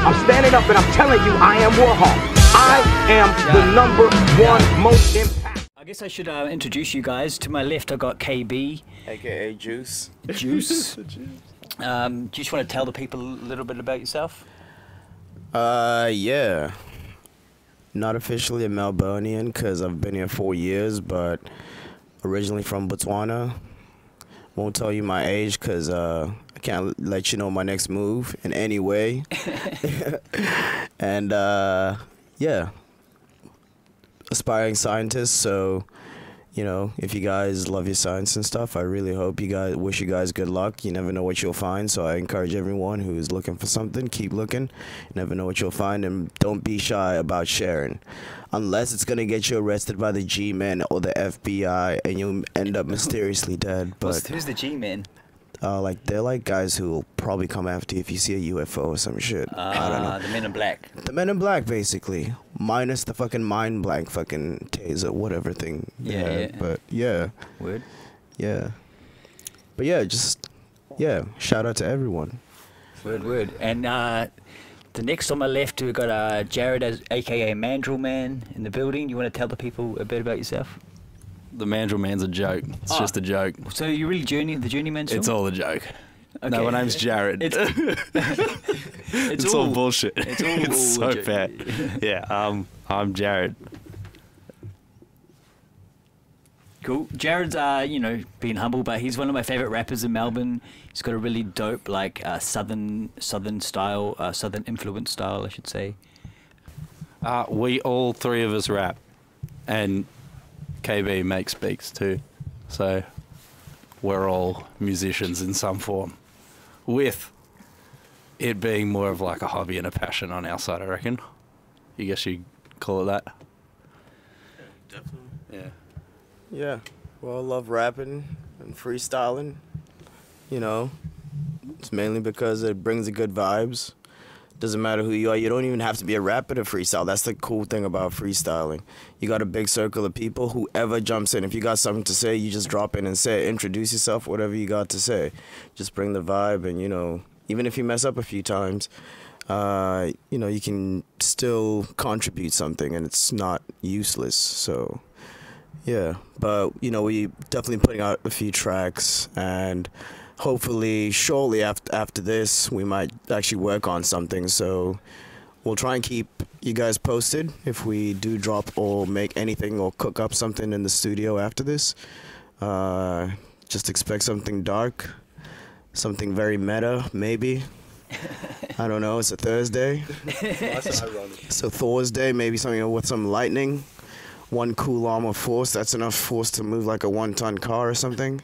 I'm standing up and I'm telling you I am Warhol. I am the #1 most impact. I guess I should introduce you guys. To my left, I got KB, aka Juice. Juice. Do you just want to tell the people a little bit about yourself? Yeah. Not officially a Melbourneian because I've been here 4 years, but originally from Botswana. Won't tell you my age because I can't let you know my next move in any way. And yeah, aspiring scientist. So, you know, if you guys love your science and stuff, I really hope wish you guys good luck. You never know what you'll find. So I encourage everyone who's looking for something, keep looking. You never know what you'll find, and don't be shy about sharing. Unless it's going to get you arrested by the G-Men or the FBI and you'll end up mysteriously dead. But Who's the G-Men? like they're like guys who will probably come after you if you see a UFO or some shit. I don't know. The Men in Black. The Men in Black, basically, minus the fucking mind blank fucking taser, whatever thing. they Yeah, had. yeah. But yeah, Word. yeah. But yeah, just shout out to everyone. Word. And the next on my left, we've got Jared, aka Mandrill Man, in the building. You want to tell the people a bit about yourself? The Mandrill Man's a joke. It's just a joke. So you really the Journeyman still? It's all a joke. Okay. No, my name's Jared. It's all bullshit. It's so bad. Yeah, I'm Jared. Cool. Jared's, being humble, but he's one of my favorite rappers in Melbourne. He's got a really dope, southern style, southern influence style, I should say. We all three of us rap, and KB makes beats too. So we're all musicians in some form, with it being more of like a hobby and a passion on our side, I reckon. You guess you'd call it that? Yeah, definitely. Yeah. Yeah. Well, I love rapping and freestyling. You know, it's mainly because it brings the good vibes. Doesn't matter who you are. You don't even have to be a rapper to freestyle. That's the cool thing about freestyling. You got a big circle of people. Whoever jumps in, if you got something to say, you just drop in and say it. Introduce yourself, whatever you got to say. Just bring the vibe, and, you know, even if you mess up a few times, you can still contribute something, and it's not useless. So, yeah. But, we definitely putting out a few tracks, and hopefully shortly after this we might actually work on something, so we'll try and keep you guys posted if we do drop or make anything or cook up something in the studio after this. Just expect something dark, something very meta, maybe. I don't know, it's a Thursday. So Thursday, maybe something with some lightning, 1 coulomb of force. That's enough force to move like a 1-ton car or something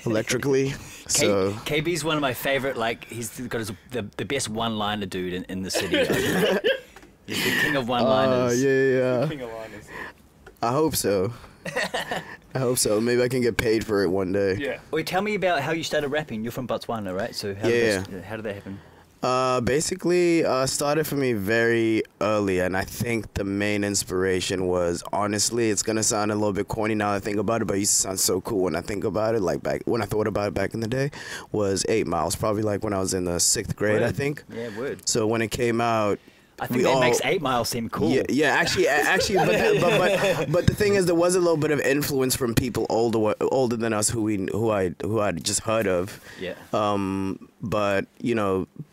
electrically. So KB's one of my favorite, he's got the best one-liner dude in the city. He's the king of one-liners. Yeah. King of liners. I hope so. I hope so. Maybe I can get paid for it one day. Yeah. Wait, tell me about how you started rapping. You're from Botswana, right? So how did that happen? Basically, started for me very early, and I think the main inspiration was, honestly, it's gonna sound a little bit corny now that I think about it, but it used to sound so cool when I think about it, when I thought about it back in the day, was 8 Miles, probably like when I was in the 6th grade, Word. I think. Yeah, word. So when it came out, I think that makes 8 Miles seem cool. Yeah, actually, but the thing is, there was a little bit of influence from people older than us who I'd just heard of. Yeah.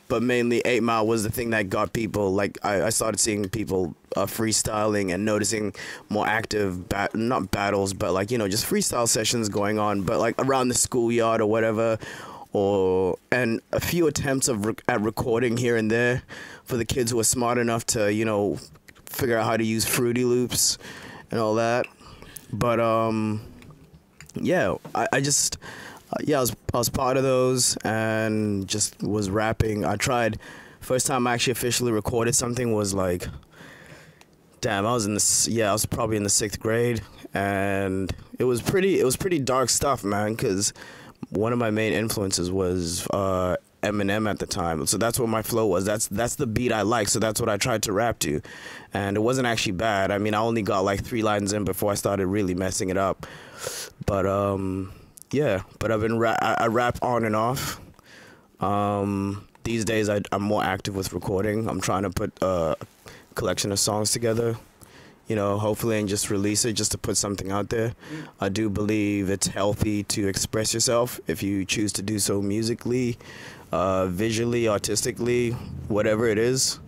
But mainly 8 Mile was the thing that got people, I started seeing people freestyling and noticing more active, not battles, but just freestyle sessions going on, but around the schoolyard or whatever, and a few attempts at recording here and there for the kids who are smart enough to, figure out how to use Fruity Loops and all that. But, yeah, I was part of those and just was rapping. I tried, first time I actually officially recorded something was I was probably in the 6th grade, and it was pretty dark stuff, man, because one of my main influences was Eminem at the time. So that's what my flow was. That's the beat I like, so that's what I tried to rap to. And it wasn't actually bad. I mean, I only got 3 lines in before I started really messing it up. But yeah, but I rap on and off. these days I'm more active with recording. I'm trying to put a collection of songs together, you know, hopefully, and just release it, just to put something out there. I do believe it's healthy to express yourself if you choose to do so musically, visually, artistically, whatever it is.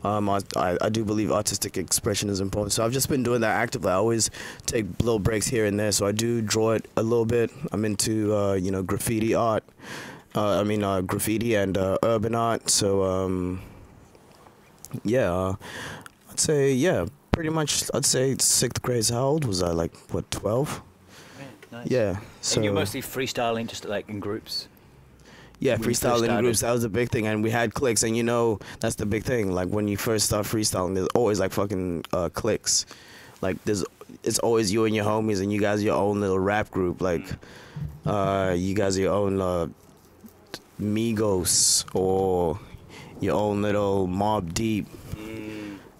I do believe artistic expression is important. So I've just been doing that actively. I always take little breaks here and there. So I do draw it a little bit. I'm into, you know, graffiti art. Graffiti and urban art. So, yeah, I'd say, yeah, pretty much, I'd say 6th grade. How old was I? Like, what, 12? Nice. Yeah. So, and you're mostly freestyling, just like in groups? yeah, when you first freestyling in groups, started? that was the big thing. And we had cliques, and you know, that's the big thing. Like, when you first start freestyling, there's always, like, fucking cliques. Like, it's always you and your homies, and you guys are your own little rap group. Like, you guys are your own Migos, or your own little Mob Deep.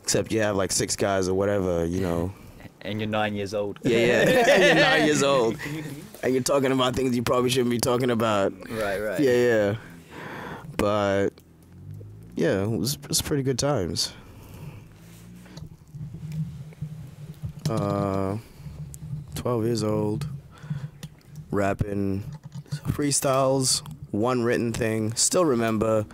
Except you have, like, 6 guys or whatever, you know. And you're 9 years old. Yeah, and you're 9 years old. And you're talking about things you probably shouldn't be talking about. Right. Yeah. But, yeah, it was pretty good times. 12 years old, rapping, freestyles, one written thing. Still remember.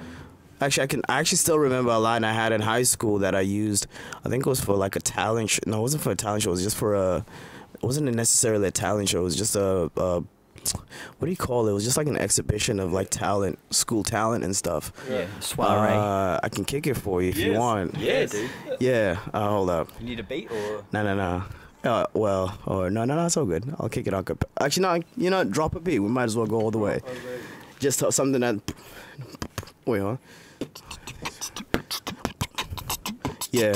Actually, I actually still remember a line I had in high school that I used. I think it was for like a talent show. No, it wasn't for a talent show. It was just for a. It wasn't necessarily a talent show. It was just a what do you call it? It was just like an exhibition of like talent, school talent and stuff. Yeah, soiree. I can kick it for you if you want. Yeah, dude. Yeah. Hold up. You need a beat or? No. No, it's all good. I'll kick it on. Actually, no, you know, drop a beat. We might as well go all the way. Just something that. Wait, huh? Yeah.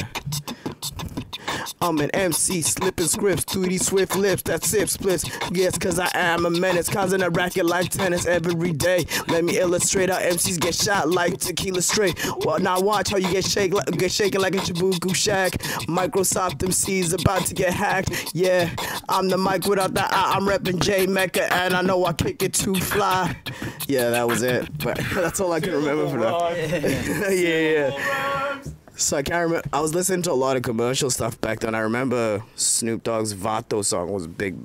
I'm an MC, slipping scripts through these swift lips that sip splits. Yes, cause I am a menace, causing a racket like tennis every day. Let me illustrate how MCs get shot like tequila straight. Well, now watch how you get shaken like a Chibuku Shack. Microsoft MCs about to get hacked. Yeah, I'm the mic without the I. I'm repping J Mecca, and I know I kick it too fly. Yeah, that was it. But that's all I can remember for that. Yeah. So I can't remember. I was listening to a lot of commercial stuff back then. I remember Snoop Dogg's Vato song was big.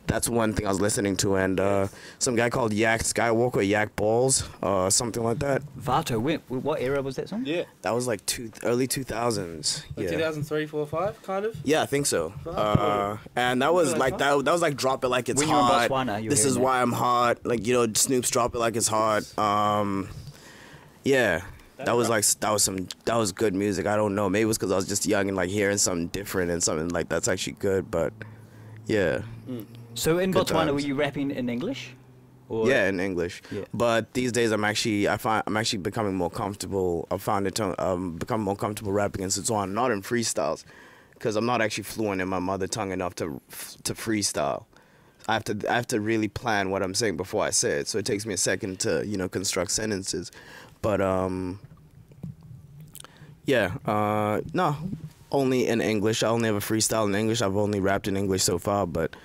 That's one thing I was listening to, and some guy called Yak Skywalker, Yak Balls, something like that. Vato, what era was that song? Yeah. That was like early 2000s. Like Yeah. 2003, 4, 5, kind of? Yeah, I think so. And that was like that was like Drop It Like It's When you were in Hot. Botswana, you were This hearing is that. why I'm hot. Like, you know, Snoop's Drop It Like It's Hot. Yeah. That was good music. I don't know. Maybe it was because I was just young and like hearing something different and something like that's actually good. But yeah, So in Good Botswana, times. were you rapping in English? Or? yeah, in English. Yeah. But these days I'm actually becoming more comfortable. I found it becoming more comfortable rapping in Setswana, not in freestyles, because I'm not actually fluent in my mother tongue enough to freestyle. I have to really plan what I'm saying before I say it. So it takes me a second to, you know, construct sentences. But no, only in English. I only have a freestyle in English. I've only rapped in English so far. But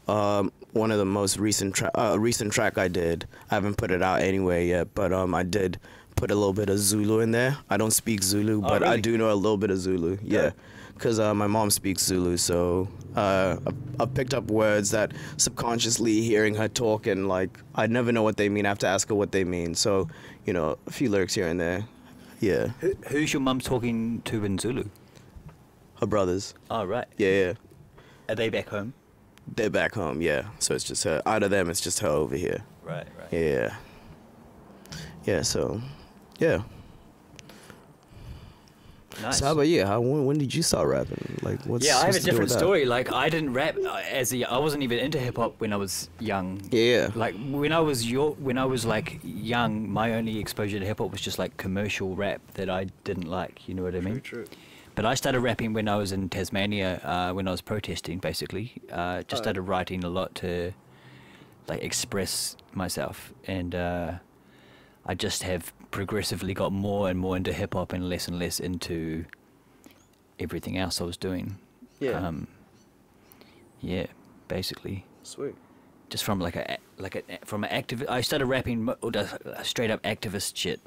one of the most recent track I did, I haven't put it out anyway yet. But I did put a little bit of Zulu in there. I don't speak Zulu, but I really? do know a little bit of Zulu. Yeah. Because my mom speaks Zulu, so I've picked up words that subconsciously hearing her talk, and like I never know what they mean. I have to ask her what they mean. So, you know, a few lyrics here and there. Yeah, Who's your mum talking to in Zulu? her brothers. Oh, right. Yeah, Are they back home? they're back home. Yeah, so it's just her. Out of them, it's just her over here. Right. Yeah. So, yeah. Nice. So how about you? When did you start rapping? Like, what's Yeah, I have a what's the deal different with that? story. Like, I didn't rap I wasn't even into hip hop when I was young. Yeah. Like when I was like young, my only exposure to hip hop was just like commercial rap that I didn't like. You know what I mean? True. But I started rapping when I was in Tasmania, when I was protesting, basically. Just started writing a lot to like express myself, and I just have progressively got more and more into hip hop and less into everything else I was doing. Yeah. Yeah, basically. Sweet. Just from from an active. I started rapping straight up activist shit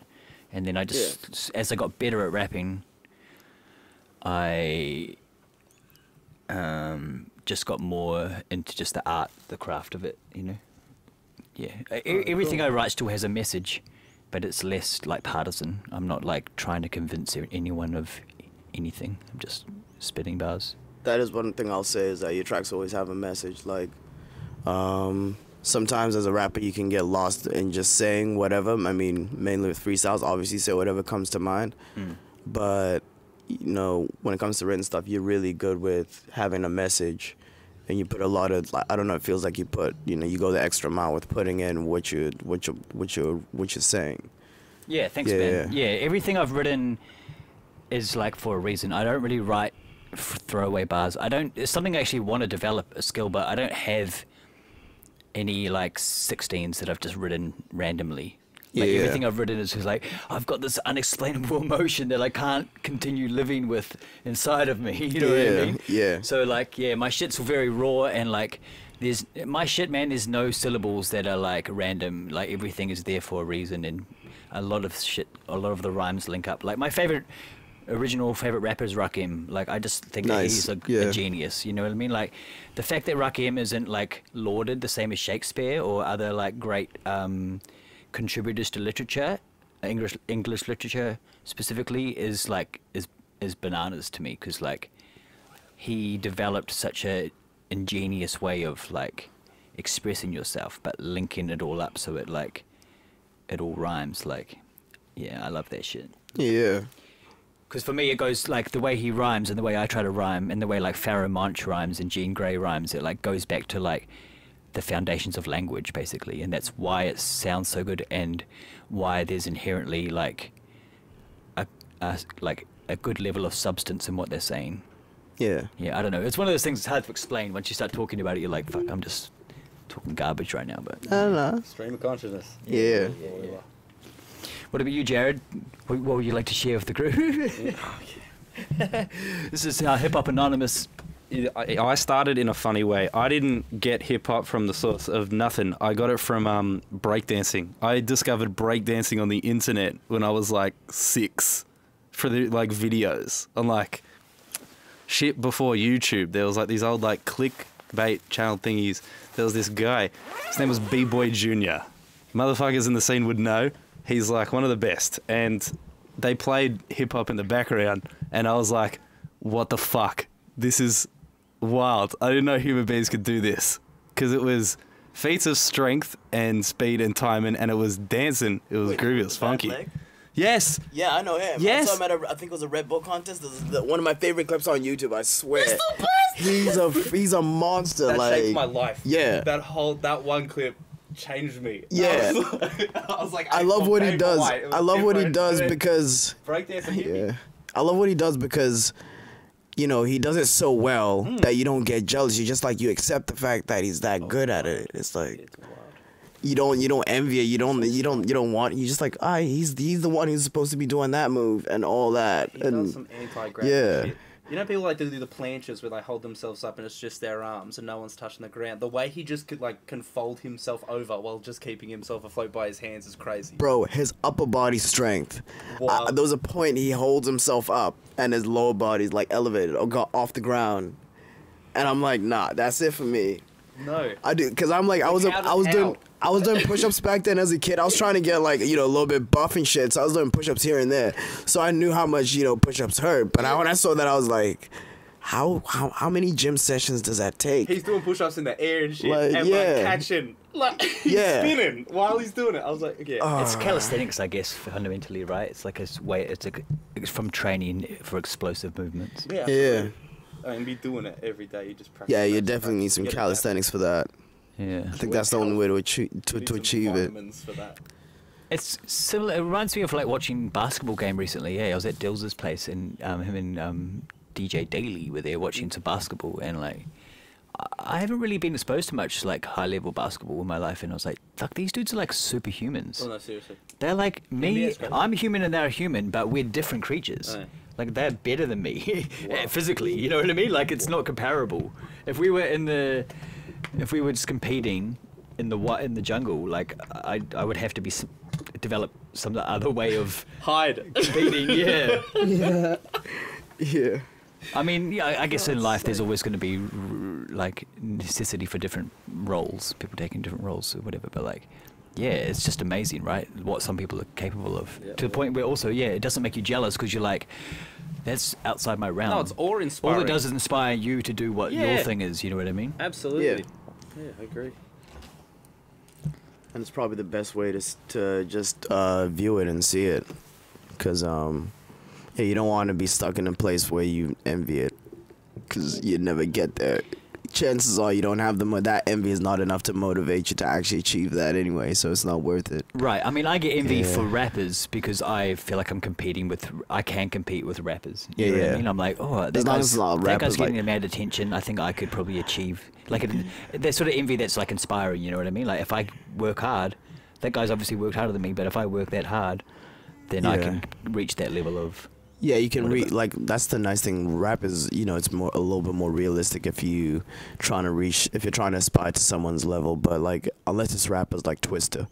And then I just, as I got better at rapping, I just got more into just the art, the craft of it, you know. Yeah, everything I write still has a message, but it's less like partisan. I'm not like trying to convince anyone of anything. I'm just spitting bars. That is one thing I'll say, is that your tracks always have a message. Like, sometimes as a rapper you can get lost in just saying whatever. I mean, mainly with freestyles, obviously say whatever comes to mind. But, you know, when it comes to written stuff, you're really good with having a message. And you put a lot of, like, I don't know, it feels like you put, you know, you go the extra mile with putting in what you're saying. Yeah, thanks, Ben. Yeah, everything I've written is like for a reason. I don't really write throwaway bars. It's something I actually want to develop a skill, but I don't have any like 16s that I've just written randomly. Like everything I've written is just like, I've got this unexplainable emotion that I can't continue living with inside of me. You know what I mean? Yeah. So like, yeah, my shit's very raw, and like, my shit, man, there's no syllables that are like random. Like everything is there for a reason, and a lot of the rhymes link up. Like my original favorite rapper is Rakim. Like I just think that he's a genius. You know what I mean? Like the fact that Rakim isn't like lauded the same as Shakespeare or other like great contributors to literature, English literature specifically, is bananas to me, because like he developed such a ingenious way of like expressing yourself but linking it all up so it all rhymes. Like, yeah, I love that shit. Yeah. Because for me, it goes like the way he rhymes and the way I try to rhyme and the way like Pharoah Monch rhymes and Jean Grey rhymes, it like goes back to like the foundations of language, basically, and that's why it sounds so good and why there's inherently like a good level of substance in what they're saying. Yeah. Yeah, I don't know. It's one of those things that's hard to explain. Once you start talking about it, you're like, fuck, I'm just talking garbage right now. But I don't know. Stream of consciousness. Yeah. What about you, Jared? What would you like to share with the group? This is Hip Hop Anonymous. I started in a funny way. I didn't get hip hop from the source of nothing. I got it from breakdancing. I discovered breakdancing on the internet when I was like 6 for the like videos on like shit before YouTube. There was like these old like clickbait channel thingies. There was this guy. His name was B-Boy Jr. Motherfuckers in the scene would know. He's like one of the best. And they played hip hop in the background, and I was like, what the fuck? This is wild. I didn't know human beings could do this, because it was feats of strength and speed and timing, and it was dancing. It was groovy. It was funky. Yes. Yeah, I know him. Yes. I saw him at I think it was a Red Bull contest. This is one of my favorite clips on YouTube. I swear. He's the best. He's a monster. That like, shaped my life. Yeah. That one clip changed me. Yeah. I was like, I love what he does. I love what he does because breakdancing. I love what he does because, you know, he does it so well that you don't get jealous. You just like, you accept the fact that he's that good at it. It's like you don't envy it. You don't want. You just like, he's the one who's supposed to be doing that move and all that. He does some anti-gravity shit. You know, people like to do the planches where they hold themselves up and it's just their arms and no one's touching the ground. The way he just can fold himself over while just keeping himself afloat by his hands is crazy. Bro, his upper body strength. Wow. There was a point he holds himself up and his lower body's like elevated or got off the ground, and I'm like, nah, that's it for me. No, I do, cause I'm like, I was doing push-ups back then as a kid. I was trying to get like, you know, a little bit buff and shit, so I was doing push-ups here and there. So I knew how much, you know, push-ups hurt. But when I saw that, I was like, how many gym sessions does that take? he's doing push-ups in the air and shit, Like, and yeah. like catching, like he's spinning while he's doing it. I was like, okay, It's calisthenics, I guess, fundamentally, right? It's like it's from training for explosive movements. Yeah. And be doing it every day. You just practice. Yeah, you practice, definitely need some get it calisthenics for that. Yeah. I think that's the only way to achieve it. For that. It's similar. It reminds me of like watching basketball game recently. Yeah, I was at Dills's place, and him and DJ Daly were there watching some basketball, and like I haven't really been exposed to much like high level basketball in my life, and I was like, fuck, these dudes are like superhumans. Oh no, seriously. They're like me. NBA's crazy. I'm human and they're human, but we're different creatures. Right. Like they're better than me physically. You know what I mean? Like it's not comparable. If we were just competing in the jungle, like I would have to develop some other way of Hide. competing. Yeah. Yeah. Yeah. I mean, yeah, I guess in life there's always going to be like necessity for different roles, people taking different roles or whatever. But like, yeah, it's just amazing, right? What some people are capable of, to the point where also, yeah, it doesn't make you jealous because you're like, that's outside my realm. No, it's awe-inspiring. All it does is inspire you to do what your thing is. You know what I mean? Absolutely. Yeah, I agree. And it's probably the best way to just view it and see it, because yeah, you don't want to be stuck in a place where you envy it, because you never get there. Chances are you don't have that envy is not enough to motivate you to actually achieve that anyway, so it's not worth it. Right. I mean, I get envy for rappers because I feel like I can compete with rappers. You know what I mean? I'm like, oh, that guy's getting the amount of attention. I think I could probably achieve. Like, that sort of envy that's like inspiring, you know what I mean? Like, if I work hard, that guy's obviously worked harder than me, but if I work that hard, then I can reach that level of... Yeah, you can like that's the nice thing. Rap is, you know, it's a little bit more realistic if you're trying to aspire to someone's level. But like, unless it's rappers like Twister's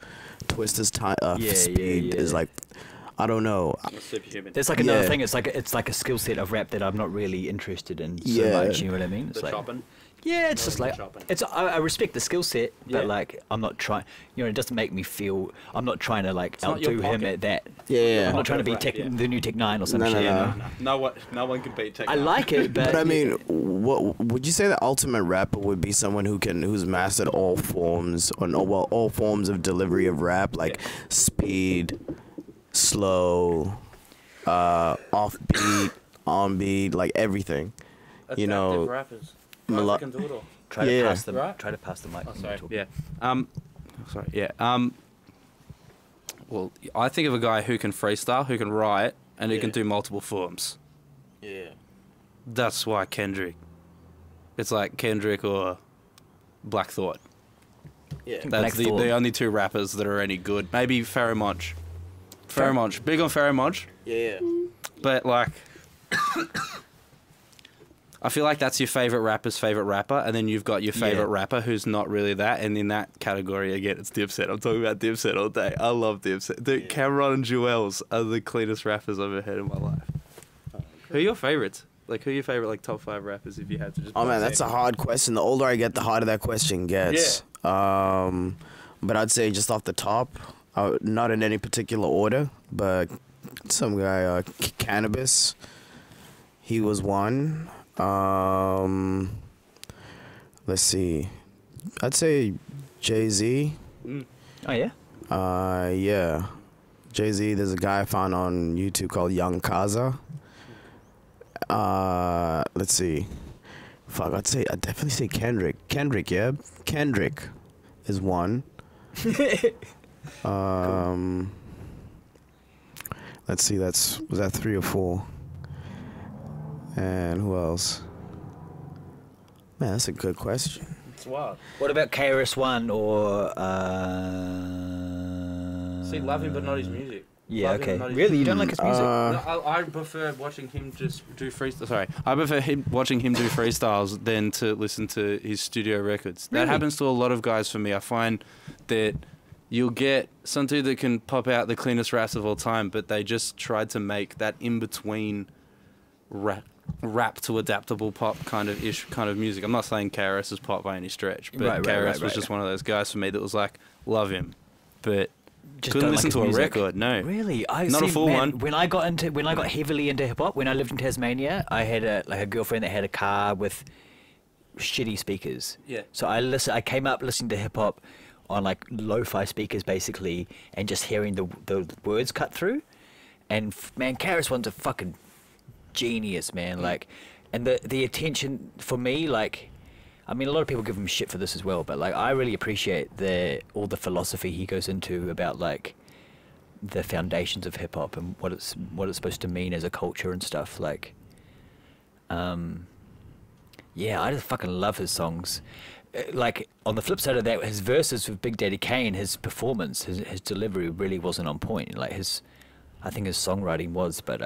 speed is like, I don't know. Superhuman. There's like another thing. It's like a skill set of rap that I'm not really interested in so much. You know what I mean? It's The like, chopping. yeah, it's just like chopping. I respect the skill set, but Yeah. like I'm not trying. You know, it doesn't make me feel. I'm not trying to like not your outdo him pocket. at that. Yeah. I'm not trying to be Pocket rap, the new Tech 9 or some No, shit. no. No one can beat Tech. I like it, but But I mean, what would you say the ultimate rapper would be? Someone who's mastered all forms, all forms of delivery of rap, like speed, slow, offbeat, on beat, like everything. You know, rappers. Melo- Can do it all. try to pass the try to pass the mic. Oh, when sorry. you're talking. Yeah. Sorry. Yeah. Well, I think of a guy who can freestyle, who can write, and who can do multiple forms. Yeah. That's why Kendrick. It's like Kendrick or Black Thought. Yeah. That's Black Thought. the only two rappers that are any good. Maybe Pharoah Monch. Pharoah Monch. Big on Pharoah Monch. Yeah. But like, I feel like that's your favorite rapper's favorite rapper, and then you've got your favorite rapper who's not really that. And in that category, again, it's Dipset. I'm talking about Dipset all day. I love Dipset. Dude, Cameron and Jewels are the cleanest rappers I've ever heard in my life. Who are your favorites? Like, who are your favorite like top 5 rappers if you had to just? Oh man, that's a hard question. The older I get, the harder that question gets. Yeah. But I'd say just off the top, not in any particular order, but some guy, Cannabis. He was one. Let's see. I'd say Jay-Z. Oh yeah. Yeah. Jay-Z. There's a guy I found on YouTube called Young Kaza. Let's see. Fuck, I'd definitely say Kendrick. Kendrick, yeah. Kendrick is one. Let's see. Was that 3 or 4? And who else? Man, that's a good question. It's wild. What about KRS-One or? See, love him but not his music. Yeah. Love him, Okay. not his Really, you don't like his music? No, I prefer watching him just do freestyle. Sorry, I prefer watching him do freestyles than to listen to his studio records. Really? That happens to a lot of guys for me. I find that you'll get some dude that can pop out the cleanest raps of all time, but they just tried to make that in between rap to adaptable pop kind of music. I'm not saying KRS is pop by any stretch, but KRS was just one of those guys for me that was like, love him, but Just couldn't don't listen like to a his music. record. No, Really? Not a full one. When I got heavily into hip hop, when I lived in Tasmania, I had a girlfriend that had a car with shitty speakers. Yeah. So I came up listening to hip hop on like lo-fi speakers basically, and just hearing the words cut through. And man, KRS-One's a fucking genius, man. Like, and the attention for me, like, I mean, a lot of people give him shit for this as well, but like, I really appreciate all the philosophy he goes into about like the foundations of hip hop and what it's supposed to mean as a culture and stuff. Like, yeah, I just fucking love his songs. Like, on the flip side of that, his verses with Big Daddy Kane, his performance, his delivery really wasn't on point. Like I think his songwriting was, but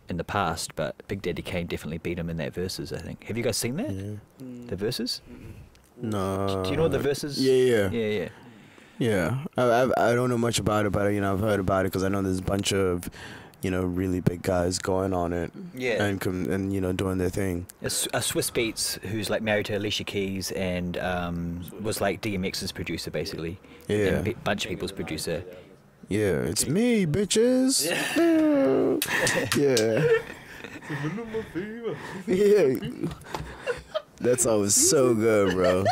in the past, but Big Daddy Kane definitely beat him in that verses, I think. Have you guys seen that? The verses? No. Do you know what the verses? Yeah. Yeah. Yeah, I don't know much about it, but you know, I've heard about it because I know there's a bunch of, you know, really big guys going on it. Yeah. And you know, doing their thing. A Swiss Beats, who's like married to Alicia Keys and was like DMX's producer basically. Yeah. And a bunch of people's producer. Yeah, it's me, bitches. Yeah. Yeah. That song was so good, bro.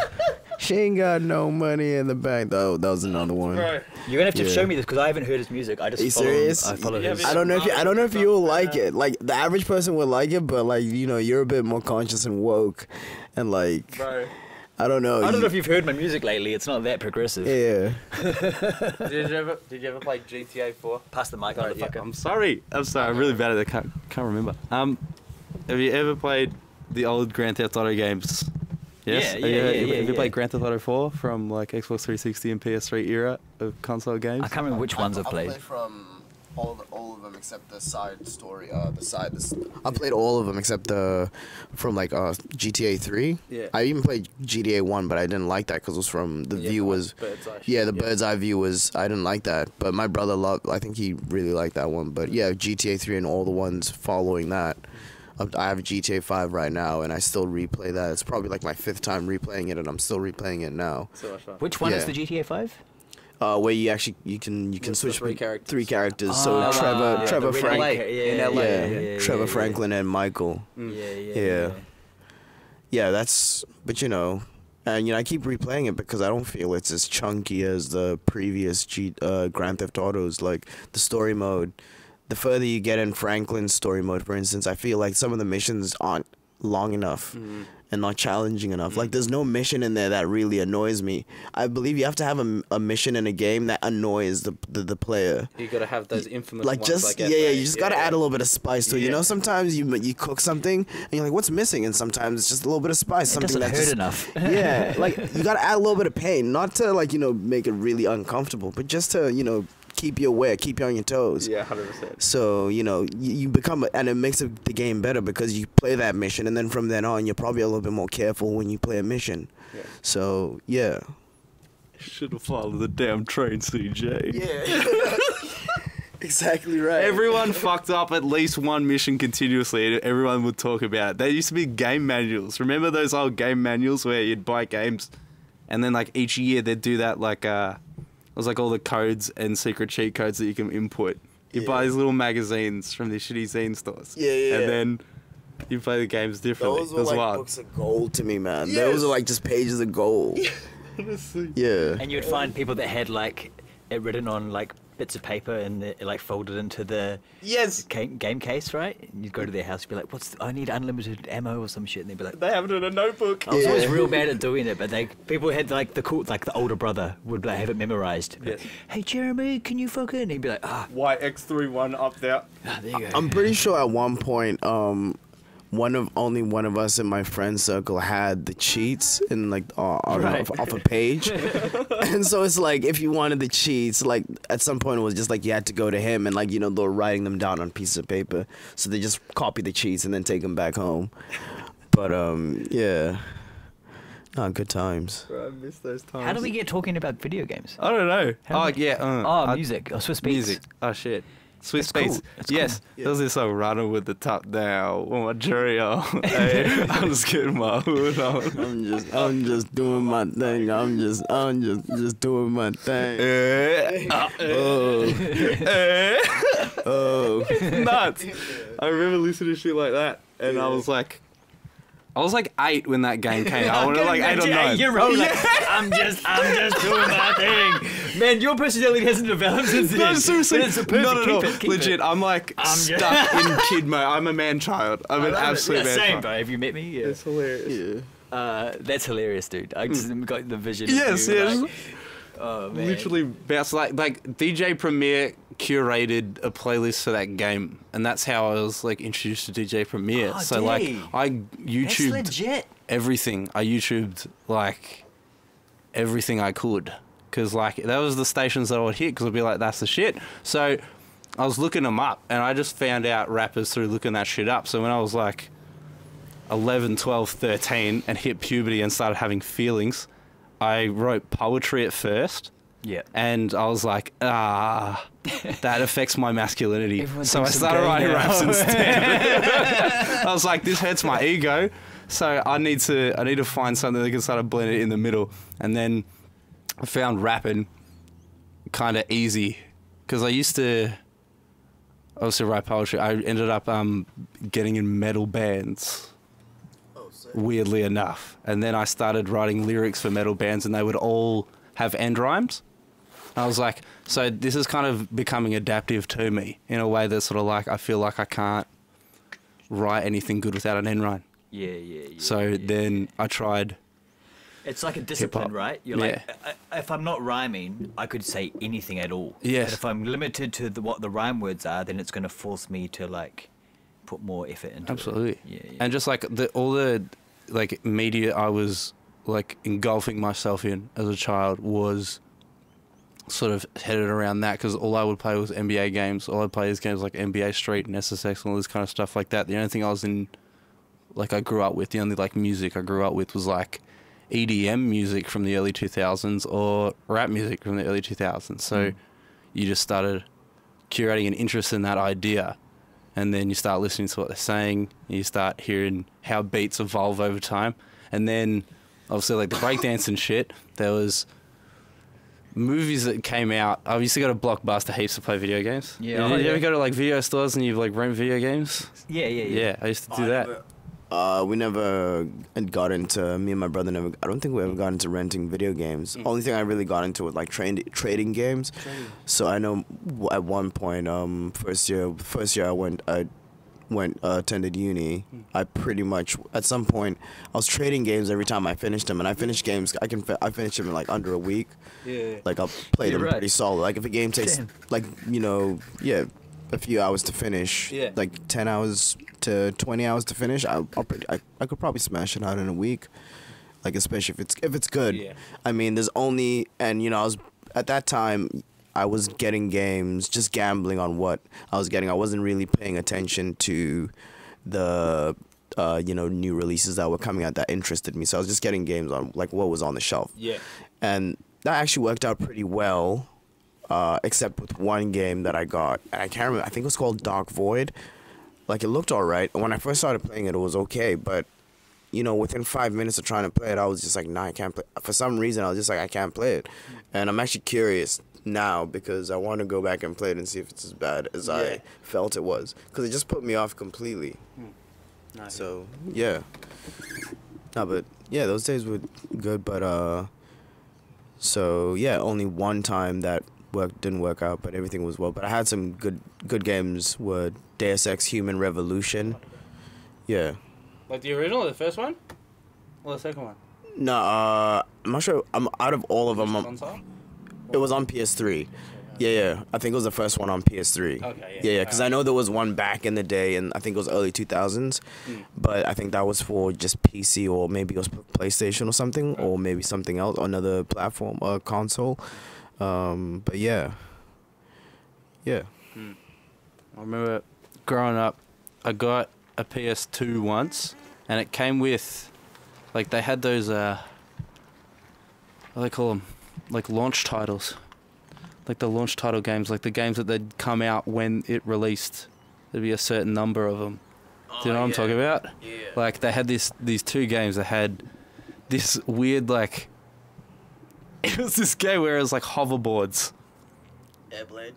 She ain't got no money in the bank. Oh, that was another one. Right. You're gonna have to Yeah. show me this because I haven't heard his music. I just Are you follow serious? Him. I follow his. I don't know if you'll like it. Like the average person would like it, but like, you know, you're a bit more conscious and woke, and like, Bro. I don't know. I don't know if you've heard my music lately. It's not that progressive. Yeah. Did you ever play GTA 4? Pass the mic, Right, yeah, motherfucker. I'm sorry. I'm really bad at it. Can't remember. Have you ever played the old Grand Theft Auto games? Yes. Yeah, Have you played Grand Theft Auto 4 from like Xbox 360 and PS3 era of console games? I can't remember which ones I've played. from all of them except the side story. I played all of them except from like GTA 3. Yeah. I even played GTA 1, but I didn't like that because it was from the view was. Bird's eye Yeah, shit, the bird's eye view was. I didn't like that, but my brother loved. I think he really liked that one. But yeah, GTA 3 and all the ones following that. I have GTA 5 right now, and I still replay that. It's probably like my 5th time replaying it, and I'm still replaying it now. So much fun. Which one is Yeah. the GTA 5? Where you can With switch the three between characters. 3 characters. Ah, So yeah, Trevor the Frank, LA, in LA, yeah, Trevor Franklin and Michael. Yeah. Yeah, but you know, and you know, I keep replaying it because I don't feel it's as chunky as the previous Grand Theft Autos, like the story mode. The further you get in Franklin's story mode, for instance, I feel like some of the missions aren't long enough and not challenging enough. Like, there's no mission in there that really annoys me. I believe you have to have a mission in a game that annoys the player. You gotta have those infamous Like, ones. just like you just gotta add a little bit of spice to it. You Yeah. know, sometimes you cook something and you're like, what's missing? And sometimes it's just a little bit of spice. It Something doesn't that hurt just enough. yeah, like you gotta add a little bit of pain, not to like, you know, make it really uncomfortable, but just to, you know, keep you aware, keep you on your toes. Yeah, 100%. So, you know, you become, and it makes the game better because you play that mission, and then from then on, you're probably a little bit more careful when you play a mission. Yeah. So, yeah. Should have followed the damn train, CJ. Yeah. Exactly right. Everyone fucked up at least one mission continuously, and everyone would talk about it. There used to be game manuals. Remember those old game manuals where you'd buy games, and then like each year they'd do that, like it was like all the codes and secret cheat codes that you can input. You buy these little magazines from these shitty zine stores. Yeah. And then you play the games differently. Those were like wild. books of gold to me, man. Those are like just pages of gold. Honestly. Yeah. And you'd find people that had like it written on like bits of paper and it like folded into the game case, right? And you'd go to their house and be like, I need unlimited ammo or some shit, and they'd be like, They have it in a notebook. I was always real bad at doing it, but people had like the older brother would like, have it memorized. Yes. Hey Jeremy, can you fucking? And he'd be like, YX31 up there. there you go. I'm pretty sure at one point, only one of us in my friend circle had the cheats in like off a page, and so it's like if you wanted the cheats, like at some point it was just like you had to go to him and like, you know, they were writing them down on pieces of paper, so they just copy the cheats and then take them back home. But yeah, good times. Bro, I miss those times. How do we get talking about video games? I don't know. How do we- Yeah. Music. Or Swiss Beats. Music. Oh shit. Swiss That's Beats. cool. That's Yes. cool. There was this like running with the top down with my jury on. Hey, I'm just getting my hood on. I'm just doing my thing. I'm just doing my thing. Oh. Nuts. I remember listening to shit like that, and I was like 8 when that game came out. I was like 8 or 9. You're right. Like, I'm just doing my thing. Man, your personality hasn't developed since then. No, seriously. But it's a perfect, Not at all. keep Legit, it. I'm like stuck in kid mode. I'm a man child. I'm an absolute man Same, child. bro. Have you met me? Yeah. It's hilarious. Yeah. That's hilarious, dude. I just got the vision. Yes, of you, yes. like, oh man. Literally bounce like DJ Premier curated a playlist for that game, and that's how I was like introduced to DJ Premier. Oh, So like dang. I That's YouTubed legit. everything. I YouTubed like everything I could, because like that was the stations that I would hit, because I'd be like, that's the shit. So I was looking them up, and I just found out rappers through looking that shit up. So when I was like 11, 12, 13 and hit puberty and started having feelings, I wrote poetry at first, Yeah. And I was like, that affects my masculinity. Everyone So I thinks I'm started gay writing now. raps instead. I was like, this hurts my ego. So I need to find something that can sort of blend it in the middle. And then I found rapping kind of easy because I used to also write poetry. I ended up getting in metal bands. Weirdly enough. And then I started writing lyrics for metal bands and they would all have end rhymes. I was like, so this is kind of becoming adaptive to me in a way that's sort of like, I feel like I can't write anything good without an end rhyme. Yeah. So then I tried. It's like a discipline, Hip-hop. right? You're like, if I'm not rhyming, I could say anything at all. Yes. But if I'm limited to what the rhyme words are, then it's going to force me to like put more effort into Absolutely. it. Yeah. And just like all the like media I was like engulfing myself in as a child was sort of headed around that because all I would play was NBA games. All I'd play is games like NBA Street and SSX and all this kind of stuff like that. The only thing I was in, like I grew up with, the only like music I grew up with was like EDM music from the early 2000s or rap music from the early 2000s. So you just started curating an interest in that idea. And then you start listening to what they're saying, and you start hearing how beats evolve over time. And then, obviously, like the breakdance and shit, there was movies that came out. I used to go to Blockbuster heaps to play video games. Yeah. Did you ever go to like video stores and you like rent video games? Yeah. Yeah, I used to do that. We never got into, me and my brother never, I don't think we ever got into renting video games. Only thing I really got into was like trading games. So I know at one point, first year I went attended uni. I pretty much, at some point, I was trading games every time I finished them. And I finished games, I finished them in like under a week. Yeah. Like I'll play them right. pretty solid. Like if a game takes like, a few hours to finish, Yeah. like 10 hours to 20 hours to finish, I could probably smash it out in a week. Like especially if it's good. Yeah. I mean, there's only, and I was at that time I was getting games, just gambling on what I was getting. I wasn't really paying attention to the new releases that were coming out that interested me. So I was just getting games on like what was on the shelf. Yeah. And that actually worked out pretty well. Except with one game that I got, and I can't remember. I think it was called Dark Void. Like it looked alright. When I first started playing it, it was okay. But within 5 minutes of trying to play it, I was just like, nah, I can't play. For some reason, I was just like, I can't play it. And I'm actually curious now because I want to go back and play it and see if it's as bad as I felt it was. Because it just put me off completely. Nice. So yeah. No, but yeah, those days were good. But so yeah, only one time that didn't work out, but everything was well. But I had some good games. Were Deus Ex Human Revolution. Yeah. Like the original or the first one? Or the second one? No, I'm not sure. I'm out of all of them. Console? It was on PS3. Yeah. I think it was the first one on PS3. Okay, Yeah, because I know there was one back in the day, and I think it was early 2000s. But I think that was for just PC, or maybe it was PlayStation or something, or maybe something else, another platform or console. But yeah. I remember growing up, I got a PS2 once, and it came with, like, they had those, what do they call them? Like launch titles. Like the launch title games, like the games that they'd come out when it released. There'd be a certain number of them. Do you know what I'm talking about? Yeah. Like they had these two games that had this weird, like, it was this game where it was like hoverboards. Airblade.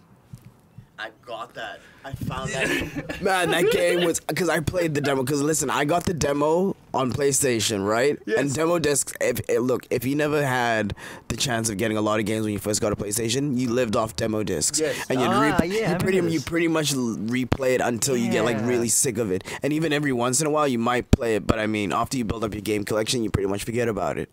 I got that. I found that. Man, that game was, because I played the demo. Because listen, I got the demo on PlayStation, right? Yes. And demo discs. If you never had the chance of getting a lot of games when you first got a PlayStation, you lived off demo discs. Yes. And you pretty much replay it until you get like really sick of it. And even every once in a while, you might play it. But I mean, after you build up your game collection, you pretty much forget about it.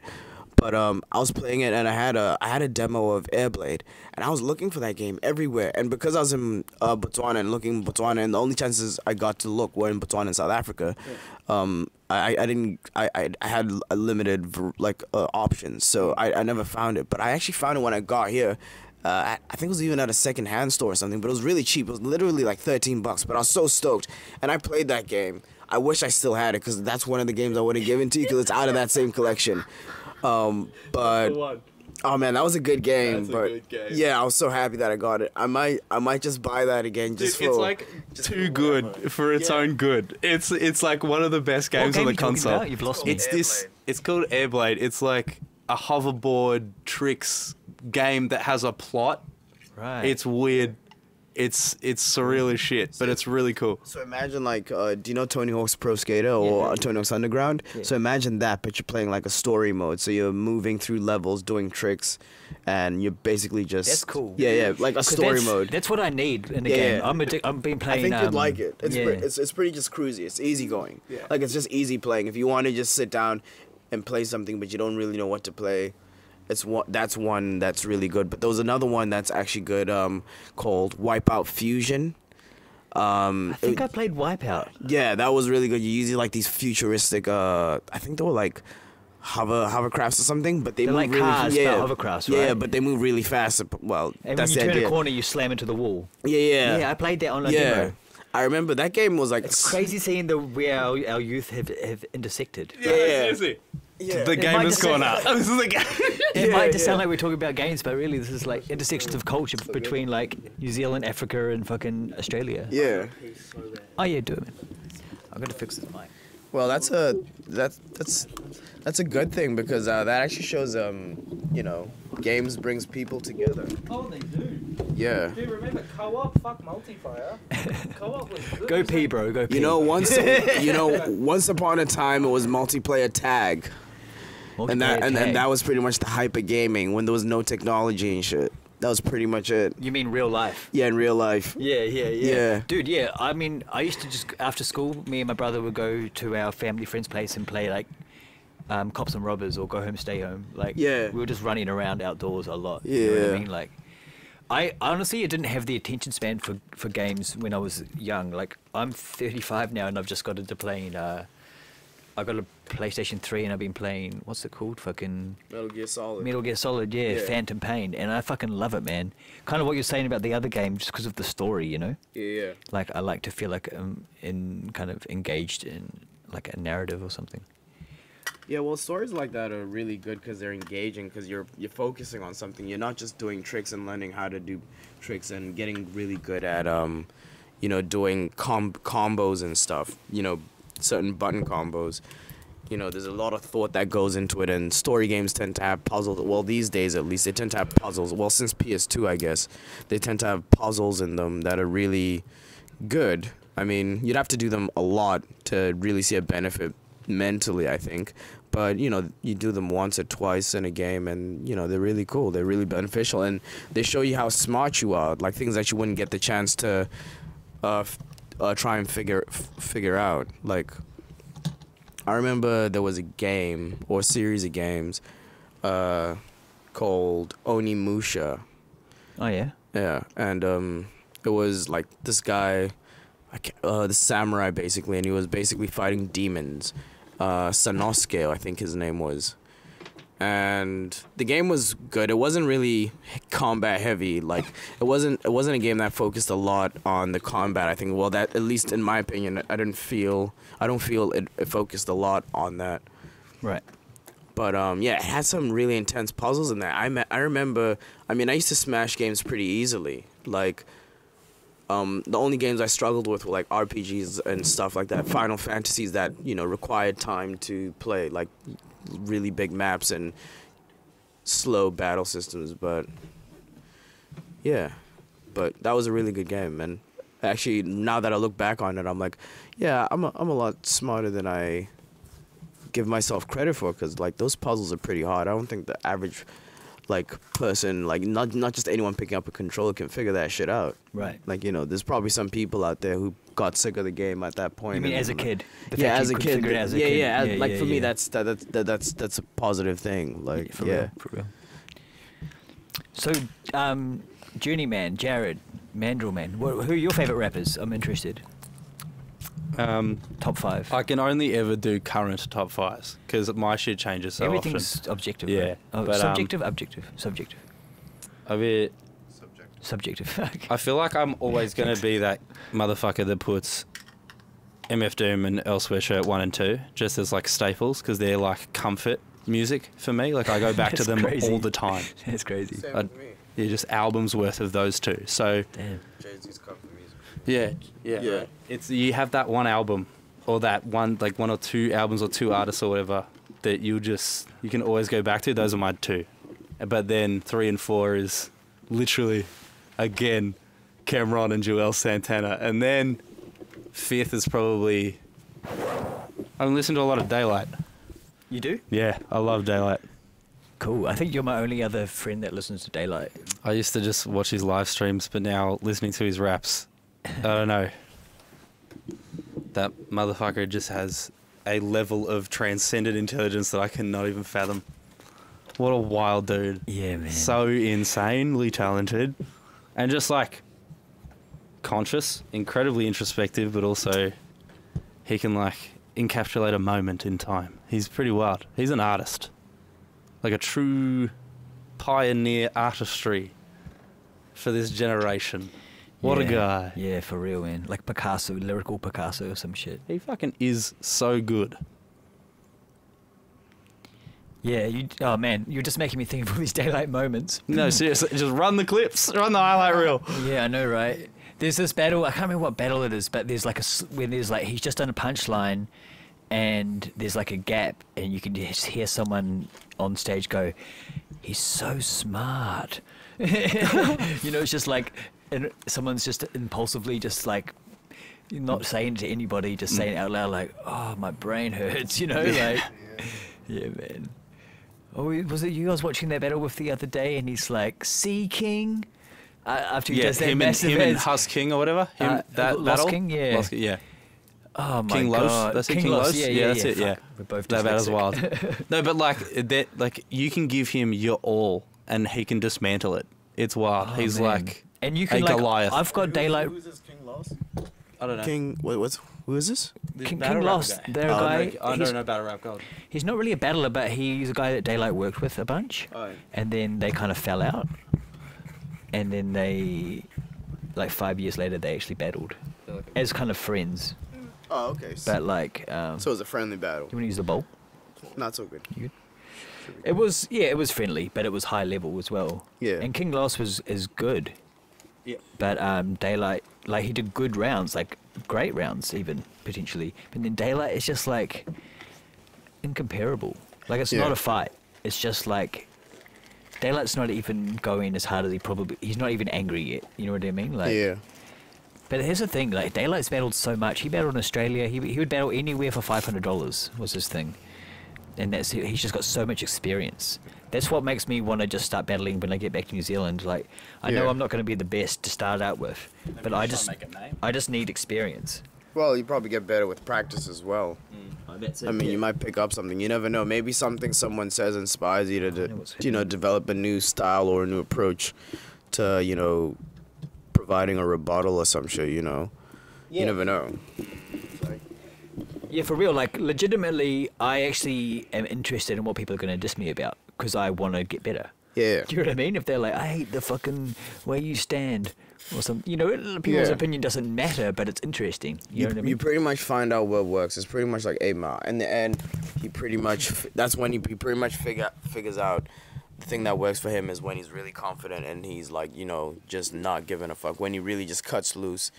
But I was playing it, and I had a demo of Airblade, and I was looking for that game everywhere. And because I was in Botswana and looking in Botswana, and the only chances I got to look were in Botswana and South Africa, I had a limited options, so I never found it. But I actually found it when I got here. I think it was even at a second-hand store or something, but it was really cheap. It was literally like $13, but I was so stoked, and I played that game. I wish I still had it, because that's one of the games I would have given to you, because it's out of that same collection. But Oh man, that was a good game. That's a but good game. yeah, I was so happy that I got it. I might just buy that again just Dude, for. it's like too good for its Yeah. own good. It's like one of the best games What on game the are you talking console. about? You've lost me. It's this. It's called Airblade. It's like a hoverboard tricks game that has a plot. Right. It's weird. It's surreal as shit, but it's really cool. So imagine like, do you know Tony Hawk's Pro Skater or Tony Hawk's Underground? Yeah. So imagine that, but you're playing like a story mode. So you're moving through levels, doing tricks, and you're basically just. That's cool. Yeah, like a 'Cause story mode. That's what I need in a Yeah, game. yeah. I've been I playing. think you'd like it. It's, yeah. it's pretty just cruisy. It's easy going. Yeah. Like it's just easy playing. If you want to just sit down and play something, but you don't really know what to play, that's one that's really good. But there was another one that's actually good, called Wipeout Fusion. I think I played Wipeout. Yeah, that was really good. You use like these futuristic. I think they were like hovercrafts or something, but they They're move like really cars, yeah, but hovercrafts, Yeah, right? but they move really fast. Well, And that's when you the turn idea. a corner, you slam into the wall. Yeah. Yeah, I played that on a Yeah. demo. I remember that game was like It's crazy seeing where our youth have intersected. Yeah. seriously. Yeah. The might gamer's just say- corner. This is the game. It might just yeah. sound like we're talking about games, but really this is like intersections of culture between like New Zealand, Africa, and fucking Australia. Yeah. Oh yeah, do it, man. I'm gonna fix this mic. Well, that's a good thing because that actually shows games brings people together. Oh, they do. Yeah. Dude, remember co-op? Fuck multiplayer. Co-op was good. Go pee, bro. Go pee. You know, once upon a time it was multiplayer tag. And that was pretty much the hype of gaming when there was no technology and shit. That was pretty much it. You mean real life? Yeah, in real life. Yeah. Dude, yeah. I mean, I used to just after school, me and my brother would go to our family friend's place and play like cops and robbers or go home, stay home. Like, Yeah. we were just running around outdoors a lot. You know what I Yeah. mean? Like, I honestly didn't have the attention span for games when I was young. Like, I'm 35 now and I've just got into playing. I got a PlayStation 3 and I've been playing. What's it called? Fucking Metal Gear Solid. Metal Gear Solid. Yeah, Yeah. Phantom Pain, and I fucking love it, man. Kind of what you're saying about the other game, just because of the story, you know. Yeah. Like I like to feel like I'm in kind of engaged in like a narrative or something. Yeah, well, stories like that are really good because they're engaging because you're focusing on something. You're not just doing tricks and learning how to do tricks and getting really good at doing combos and stuff. Certain button combos. There's a lot of thought that goes into it, and story games tend to have puzzles. Well, these days at least, they tend to have puzzles. Well, since PS2, I guess, they tend to have puzzles in them that are really good. I mean, you'd have to do them a lot to really see a benefit mentally, I think. But, you do them once or twice in a game, and, they're really cool. They're really beneficial, and they show you how smart you are, like things that you wouldn't get the chance to try and figure out. Like, I remember there was a game or series of games called Onimusha. Oh yeah. Yeah, and it was like this guy, the samurai basically, and he was basically fighting demons. Sanosuke, I think his name was. And the game was good. It wasn't really combat heavy. Like it wasn't a game that focused a lot on the combat. I think, well, that at least in my opinion, I don't feel it focused a lot on that. Right. But yeah, it had some really intense puzzles in there. I remember. I mean, I used to smash games pretty easily. Like, the only games I struggled with were like RPGs and stuff like that. Final Fantasies that required time to play, like really big maps and slow battle systems. But yeah, but that was a really good game. And actually, now that I look back on it, I'm like, yeah, I'm a lot smarter than I give myself credit for, because like those puzzles are pretty hard. I don't think the average person, like not just anyone picking up a controller can figure that shit out. Right. Like, there's probably some people out there who got sick of the game at that point. You mean and, as a kid? The Yeah, fact as you a could kid. figure it out as a Yeah, kid. yeah. Like for me, yeah. that's a positive thing. Like, For yeah. real, for real. So, Journeyman, Jared, Mandrelman, who are your favorite rappers? I'm interested. Top 5. I can only ever do current top 5s because my shit changes so Everything's often. objective. Yeah, Right? Oh, but, subjective, objective, subjective, I mean, subjective. Okay. I feel like I'm always going to be that motherfucker that puts MF Doom and Elsewhere Shirt 1 and 2 just as like staples because they're like comfort music for me. Like I go back to That's them crazy. all the time. It's crazy. Same I- with me. Yeah, just albums worth of those two. So Damn. Jay-Z's cover music. yeah. Yeah. It's you have that one album, or that one like one or two albums or two artists or whatever that you can always go back to. Those are my two. But then 3 and 4 is literally again Cameron and Joel Santana, and then 5th is probably I listen to a lot of Daylight. You do? Yeah, I love Daylight. Cool. I think you're my only other friend that listens to Daylight. I used to just watch his live streams, but now listening to his raps, I don't know. That motherfucker just has a level of transcendent intelligence that I cannot even fathom. What a wild dude. Yeah, man. So insanely talented. And just like conscious, incredibly introspective, but also he can like encapsulate a moment in time. He's pretty wild. He's an artist. Like a true pioneer artistry for this generation. What a Yeah. guy. Yeah, for real, man. Like Picasso, lyrical Picasso or some shit. He fucking is so good. Yeah, oh man, you're just making me think of all these Daylight moments. No, seriously, just run the clips, run the highlight reel. Yeah, I know, right? There's this battle, I can't remember what battle it is, but there's like when there's like, he's just done a punchline and there's like a gap and you can just hear someone on stage go, he's so smart. You know, it's just like, and someone's just impulsively just like, not saying to anybody, just saying it out loud like, oh, my brain hurts, you know, like, yeah, man. Oh, was it you I was watching that battle with the other day and he's like, Sea King? After he does that him massive and ass- Husk King or whatever. That Lost battle. King, yeah. Lost King, yeah. Oh my King god, Los, that's it. King Los, yeah, that's it. Yeah, Fuck, we're both that battle's dyslexic. wild. No, but like that, like you can give him your all, and he can dismantle it. It's wild. Oh, He's man. like and you a can like, Goliath. I've got Daylight. Who's this King Lost? I don't know. King, who is this? King Battle rap Lost. guy. They're a guy. I he's, don't know battle rap god. he's not really a battler, but he's a guy that Daylight worked with a bunch. Oh. And then they kind of fell out. And then they, like 5 years later, they actually battled as kind of friends. Oh, okay. But like, So it was a friendly battle. you want to use the bowl? Not so good. It was, yeah, it was friendly, but it was high level as well. Yeah. And King Loss is good. Yeah. But Daylight, like he did good rounds, like great rounds even potentially. But then Daylight is just like incomparable. Like it's not Yeah. a fight. It's just like Daylight's not even going as hard as he's not even angry yet. You know what I mean? Like, Yeah. But here's the thing, like Daylight's battled so much. He battled in Australia. He would battle anywhere for $500 was his thing. And he's just got so much experience. That's what makes me want to just start battling when I get back to New Zealand. Like, I know Yeah. I'm not going to be the best to start out with, but I just need experience. Well, you probably get better with practice as well. I mean, you might pick up something. You never know. Maybe something someone says inspires you to, know what's develop a new style or a new approach to, providing a rebuttal or some shit. You never know. Yeah, for real. Like, legitimately, I actually am interested in what people are going to diss me about because I want to get better. Yeah. Do you know what I mean? If they're like, I hate the fucking way you stand, or something, people's Yeah. opinion doesn't matter, but it's interesting. You know what I mean? You pretty much find out what works. It's pretty much like Amar. In the end, he pretty much that's when he pretty much figures out the thing that works for him is when he's really confident and he's like just not giving a fuck. When he really just cuts loose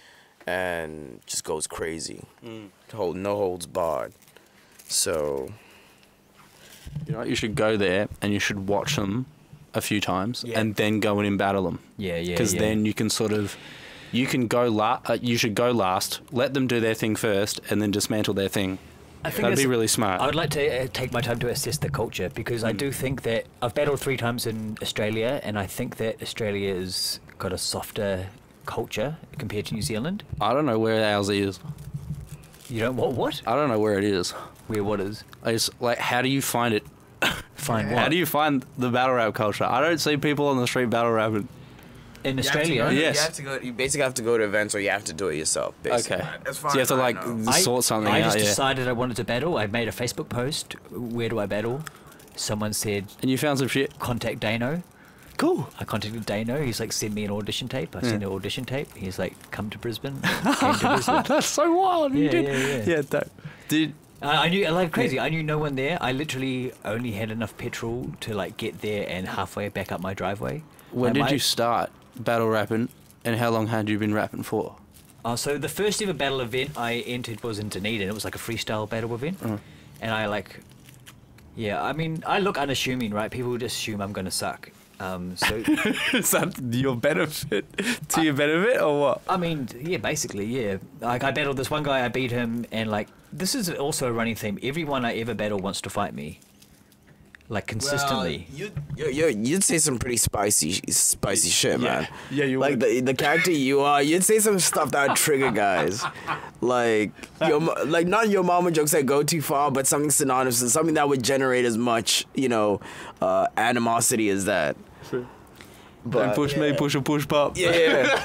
and just goes crazy, no holds barred. So you should go there and you should watch them a few times and then go in and battle them. Yeah. Because then you can you should go last, let them do their thing first, and then dismantle their thing. I think That'd be it's- really smart. I would like to take my time to assess the culture because I do think that I've battled 3 times in Australia, and I think that Australia's got a softer culture compared to New Zealand. I don't know where ours is. You don't what? I don't know where it is. Where what is? It's like, how do you find it? Find what? How do you find the battle rap culture? I don't see people on the street battle rapping. In Australia? Yes. You basically have to go to events or you have to do it yourself. Basically. Okay. As So far you have as to I like know. sort something I out. just Yeah. decided I wanted to battle. I made a Facebook post. Where do I battle? Someone said, And you found some shit. contact Dano. Cool. I contacted Dano. He's like, send me an audition tape. I sent an audition tape. He's like, come to Brisbane. Came to Brisbane. That's so wild. You Yeah, did. yeah, yeah. Yeah, dope. I knew like crazy. I knew no one there. I literally only had enough petrol to like get there and halfway back up my driveway. When did you start battle rapping, and how long had you been rapping for? So the first ever battle event I entered was in Dunedin. It was like a freestyle battle event, and I like, yeah. I mean, I look unassuming, right? People just assume I'm gonna suck. So Is that your benefit to your benefit, or what? I mean, yeah, basically, yeah. Like I battled this one guy, I beat him, and like this is also a running theme. Everyone I ever battle wants to fight me, like consistently. Well, you'd say some pretty spicy shit, man. Yeah, you like would. the character you are. You'd say some stuff that would trigger guys, like like not your mama jokes that go too far, but something synonymous and something that would generate as much animosity as that. True. But, Don't push me, push pop. Yeah.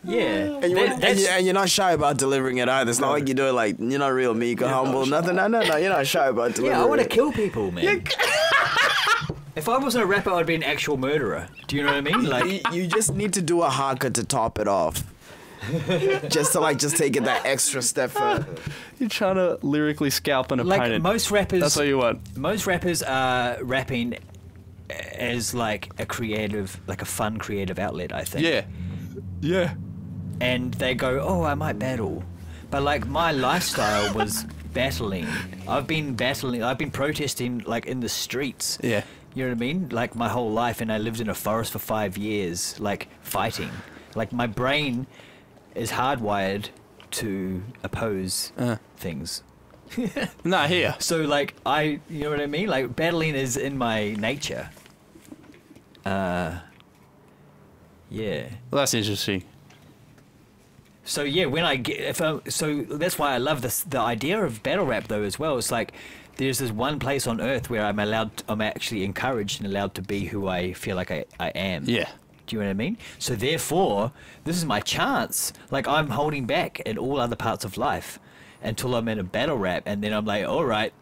Yeah, And you're not shy about delivering it either. It's not like you do it like you're not real meek or humble. Nothing. No. You're not shy about delivering it. yeah. I want to kill people, man. If I wasn't a rapper, I'd be an actual murderer. Do you know what I mean? Like, You just need to do a haka to top it off. just to take it that extra step further. You're trying to lyrically scalp an like opponent. most rappers. That's what you want. Most rappers are rapping as like a creative, like a fun creative outlet. I think. Yeah. Yeah. And they go, oh, I might battle. But like my lifestyle was battling. I've been protesting like in the streets. Yeah. You know what I mean? Like my whole life, and I lived in a forest for 5 years, like fighting. Like my brain is hardwired to oppose things. Nah, here. So like you know what I mean? Like battling is in my nature. Yeah. Well, that's interesting. So yeah, when I get so that's why I love the idea of battle rap though as well. It's like there's this one place on earth where I'm actually encouraged and allowed to be who I feel like I am. Yeah. Do you know what I mean? So therefore, this is my chance. Like I'm holding back in all other parts of life until I'm in a battle rap, and then I'm like, all right,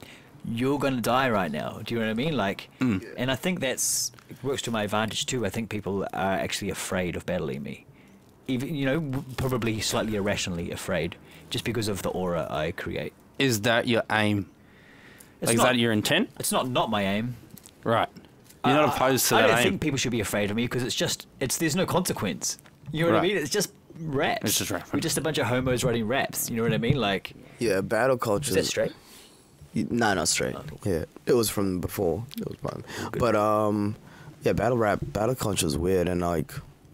you're gonna die right now. Do you know what I mean? Like, and I think it works to my advantage too. I think people are actually afraid of battling me. Even, probably slightly irrationally afraid, just because of the aura I create. Is that your aim? It's Is not, that your intent? It's not my aim. Right. You're not opposed to I that don't aim. think people should be afraid of me because there's no consequence. You know what I Right. mean? It's just raps. It's just rapping. We're just a bunch of homos writing raps. You know what I mean? Like, Yeah, battle culture. is that straight? Nah, not straight. Oh, cool. Yeah, it was from before. It was fun. But yeah, battle culture is weird, and like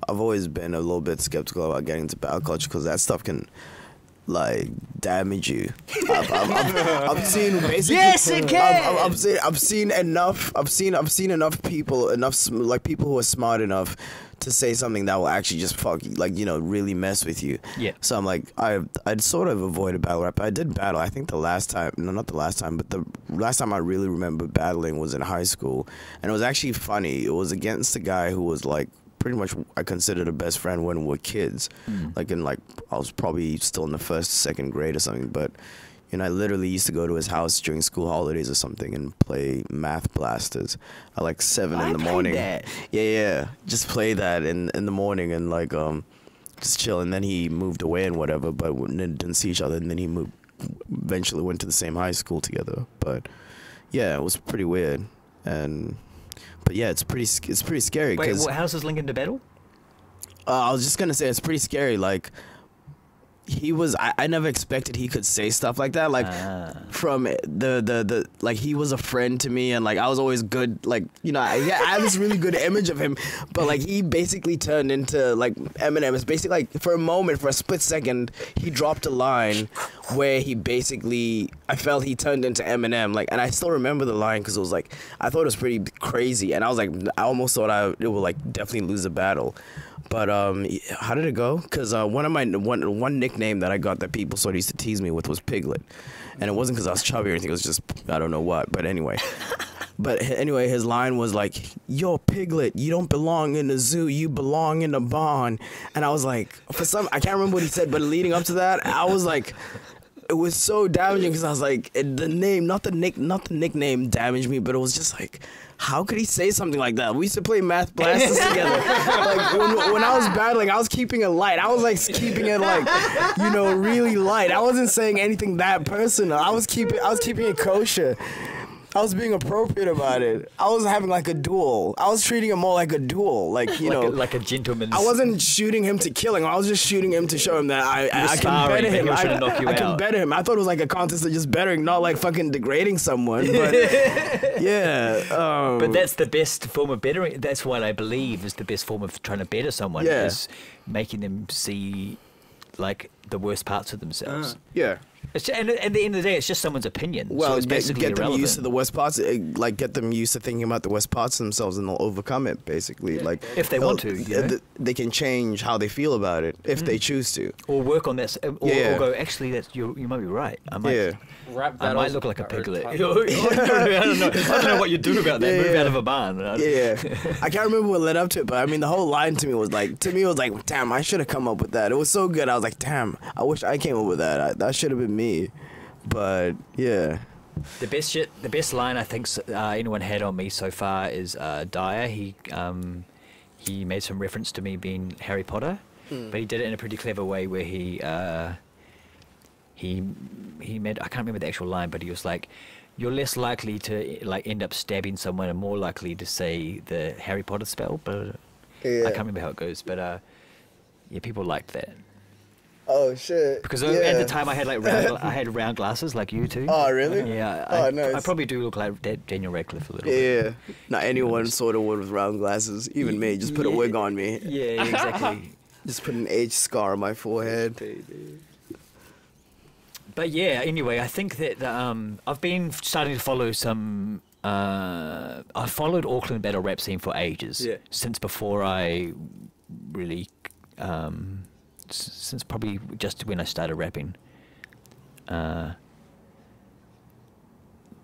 I've always been a little bit skeptical about getting into battle culture because that stuff can like damage you. I've seen basically. Yes, it can. I've seen enough. I've seen enough people, like people who are smart enough to say something that will actually just fuck you, like really mess with you. Yeah. So I'm like, I'd sort of avoided battle rap. I did battle. I think the last time, no, not the last time, but the last time I really remember battling was in high school, and it was actually funny. It was against a guy who was like pretty much I considered a best friend when we were kids. Like I was probably still in the first, second grade or something, but I literally used to go to his house during school holidays or something and play Math Blasters at like 7 in the morning. That. Yeah. Just play that in the morning and like just chill. And then he moved away and whatever, but didn't see each other. And then he eventually went to the same high school together. But yeah, it was pretty weird. But yeah, it's pretty scary. Wait, how does this link into battle? I was just gonna say it's pretty scary. Like he was, I never expected he could say stuff like that. Like from the like he was a friend to me, and like I was always good. Like I had this really good image of him, but like he basically turned into like Eminem. It's basically like for a split second, he dropped a line where he basically, I felt he turned into Eminem. Like, and I still remember the line because it was like I thought it was pretty crazy, and I was like I almost thought it would like definitely lose a battle. But how did it go? Because one nickname that I got that people sort of used to tease me with was Piglet, and it wasn't because I was chubby or anything. It was just I don't know what. But anyway, his line was like, "Yo, Piglet, you don't belong in the zoo. You belong in the barn." And I was like, I can't remember what he said, but leading up to that, I was like, it was so damaging because I was like, the name, not the nickname damaged me, but it was just like, how could he say something like that? We used to play Math Blasters together. Like when I was battling, I was keeping it light. I was like keeping it like, you know, really light. I wasn't saying anything that personal. I was keeping it kosher. I was being appropriate about it. I was having like a duel. I was treating it more like a duel, like you know, like a gentleman's. I wasn't shooting him to kill him. I was just shooting him to show him that I can better him. I can better him. I thought it was like a contest of just bettering, not like fucking degrading someone. But yeah. But that's the best form of bettering. That's what I believe is the best form of trying to better someone. Yeah. Is making them see like the worst parts of themselves. Yeah. And at the end of the day, it's just someone's opinion. Well, so it's basically get them irrelevant. used to the worst parts. Like get them used to thinking about the worst parts of themselves, and they'll overcome it. Basically, like if they want to, you know? they can change how they feel about it if they choose to, or work on that, or go. Actually, that's you might be right. I might. I might look like a piglet. I don't know what you do about that. Move out of a barn. I can't remember what led up to it, but I mean, the whole line to me was like, damn, I should have come up with that. It was so good. I was like, damn, I wish I came up with that. That should have been me. But yeah. The best line I think anyone had on me so far is Dyer. He made some reference to me being Harry Potter, but he did it in a pretty clever way where he made, I can't remember the actual line, but he was like, you're less likely to like end up stabbing someone and more likely to say the Harry Potter spell, but I can't remember how it goes, but yeah, people liked that. Oh shit! Because at the time I had round glasses like you too. Oh really? Yeah. Nice. I probably do look like Daniel Radcliffe a little bit. Yeah. Not anyone sort of would with round glasses. Even me. Just put a wig on me. Yeah, exactly. Just put an age scar on my forehead. But yeah, anyway, I think that I've been starting to follow some. I've followed Auckland battle rap scene for ages. Yeah. Since before I really. Since probably just when I started rapping. But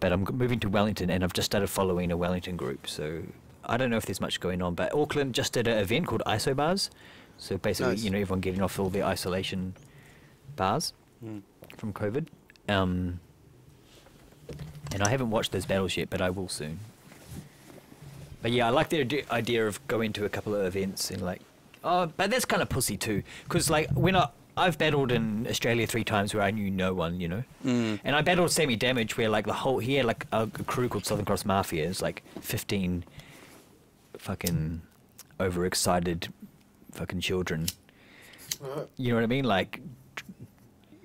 I'm moving to Wellington and I've just started following a Wellington group, so I don't know if there's much going on, but Auckland just did an event called ISO bars. So basically, you know, everyone getting off all their isolation bars from COVID. And I haven't watched those battles yet, but I will soon. But yeah, I like the idea of going to a couple of events and like, but that's kind of pussy too, because like when I've battled in Australia 3 times where I knew no one, you know, and I battled Sammy Damage where like he had like a crew called Southern Cross Mafia. It's like 15 fucking overexcited fucking children. You know what I mean? Like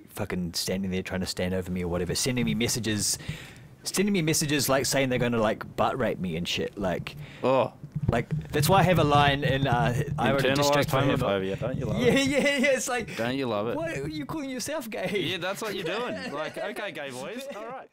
fucking standing there trying to stand over me or whatever, sending me messages like saying they're gonna like butt rape me and shit. Like like that's why I have a line in I wrote a diss track for him. Don't you love it? Yeah. It's like, don't you love it? What are you calling yourself gay? Yeah, that's what you're doing. Like, okay, gay boys, all right.